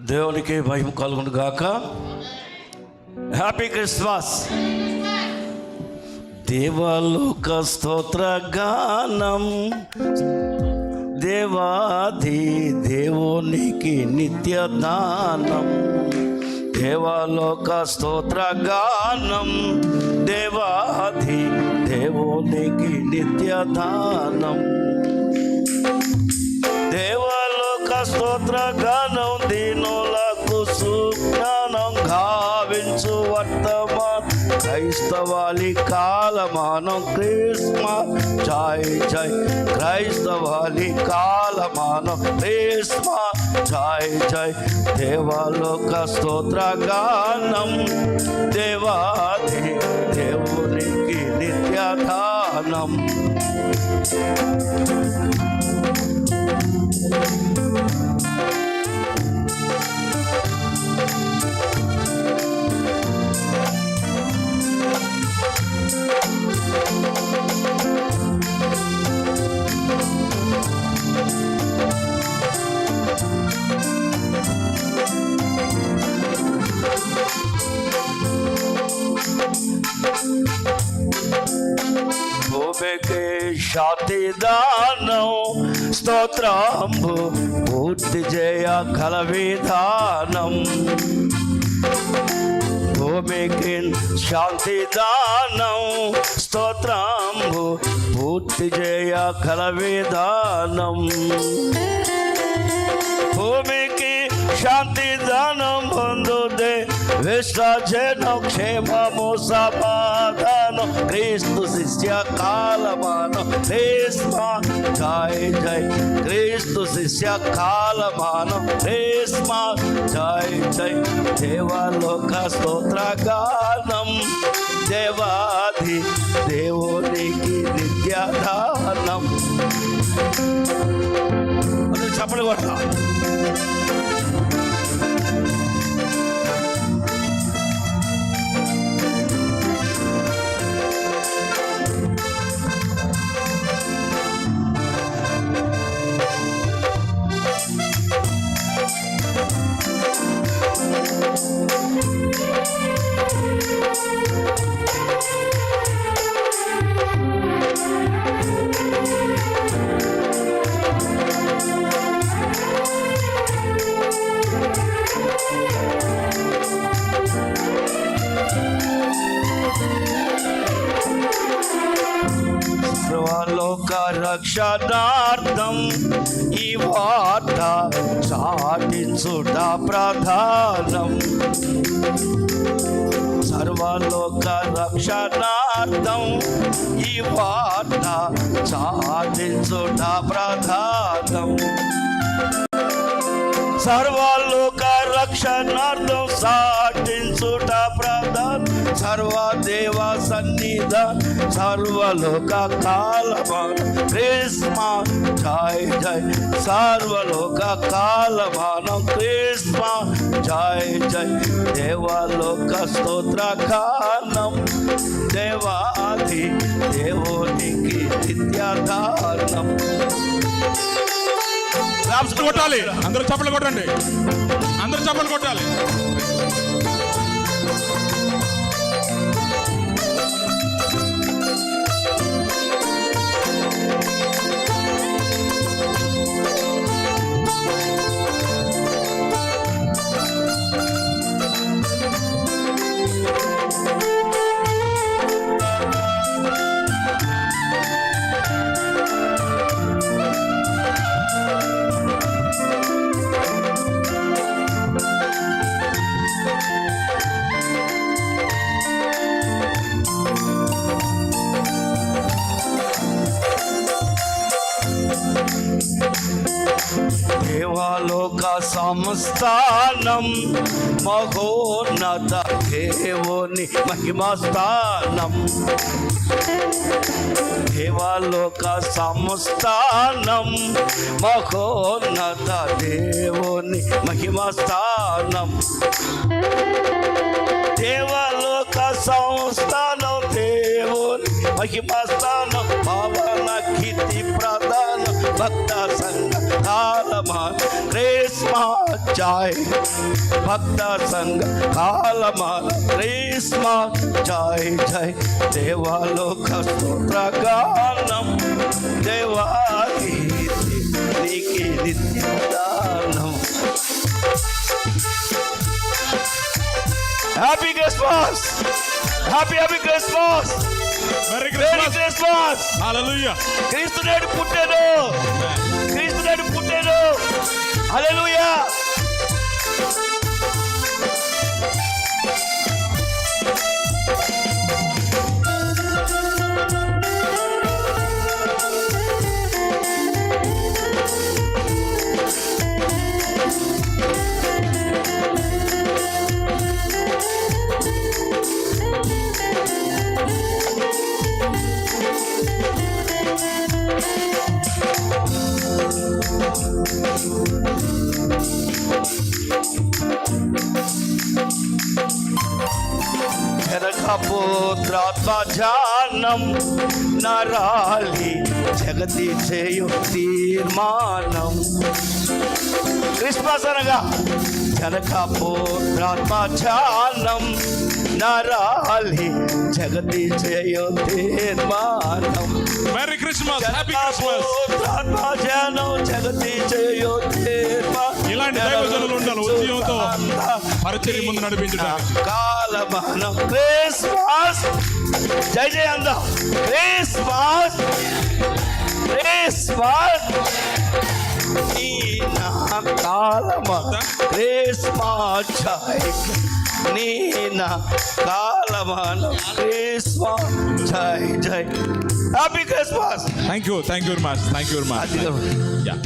దేవునికి మహిమ కలుగును గాక. Happy Christmas. దేవలోక స్తోత్ర గానం, దేవాది దేవునికి నిత్య దానం. దేవలోక స్తోత్ర గానం, దేవాది దేవునికి నిత్య దానం. దేవలోక స్తోత్ర గానం, దీనులకు సుజ్ఞానం గావించు వర్తమానం. క్రైస్తవాలి కాలమానం క్రిస్మస్, జై జై క్రైస్తవాలి కాలమానం క్రిస్మస్, జై జై. దేవలోక స్తోత్ర గానం, దేవాది దేవునికి నిత్య దానం. భూమికి శాంతి దానం, స్తోత్రంబు పూర్తి చేయ కల విధానం. భూమికి శాంతి దానం, స్తోత్రంబు పూర్తి చేయ కల విధానం. భూమికి శాంతి దానం పొందుదే విశ్వజనం క్షేమము సమాధానం. క్రీస్తు శిష్య కాలమానం క్రిస్మస్, జై జై క్రీస్తు శిష్య కాలమానం క్రిస్మస్, జై జై. దేవలోక స్తోత్ర గానం, దేవాది దేవునికి నిత్య దానం. చప్పలు కొడతా. సర్వలోక రక్షణార్థం ఈ వార్త చాటించుట ప్రధానం. సర్వలోక రక్షణార్థం ఈ వార్త చాటించుట ప్రధానం. సర్వలోక రక్షణార్థం సాటించుట ప్రధానం. సర్వదేవ సన్నిధానం, సర్వలోక కాలమానం క్రిస్మస్, జై జై. సర్వలోక కాలమానం క్రిస్మస్, జై జై. దేవలోక స్తోత్ర గానం, దేవాది దేవునికి నిత్య దానం. కొట్టాలి, అందరూ చప్పట్లు కొట్టండి, అందరూ చప్పట్లు కొట్టాలి. దేవలోక సంస్థానం, మహోన్నత దేవుని మహిమస్థానం. దేవలోక సంస్థానం, మహోన్నత దేవుని మహిమస్థానం. దేవలోక సంస్థానం, దేవుని మహిమస్థానం. పవన కీర్తి ప్రధానం, భక్త సంఘ కాలమా క్రిస్మస్ జాయ్ భక్త సంఘ కాలమా క్రిస్మస్ జాయ్ జై దేవాలోక స్తోత్రగానం దేవాకి నీకే నిత్యదానం. Happy Christmas, happy Christmas, merry merry Christmas. Christmas. Hallelujah. క్రీస్తు నేడు పుట్టాను, క్రీస్తు నేడు పుట్టాను. హల్లెలూయా. జనకపుత్రాత్మజానం నరాలి జగతి చేయు తీర్మానం. క్రిస్మస్ అనగా జనకపుత్రాత్మజానం నరాలి జగతి చేయు తీర్మానం. Merry Christmas. Happy Christmas. జనకపుత్రాత్మజానం జగతి చేయు తీర్మానం. ఇలాంటి దైవజనులు ఉండాలి ఉద్యమంతో పరిచర్య ముందు నడిపించడానికి. కాలమానం క్రిస్మస్ జై జై అందం. క్రిస్మస్ క్రిస్మస్ ఈ నా కాలమాన క్రిస్మస్ జై నీ నా కాలమాన క్రిస్మస్ జై జై. Happy Christmas. Thank you very much. Thank you very much. అది యా.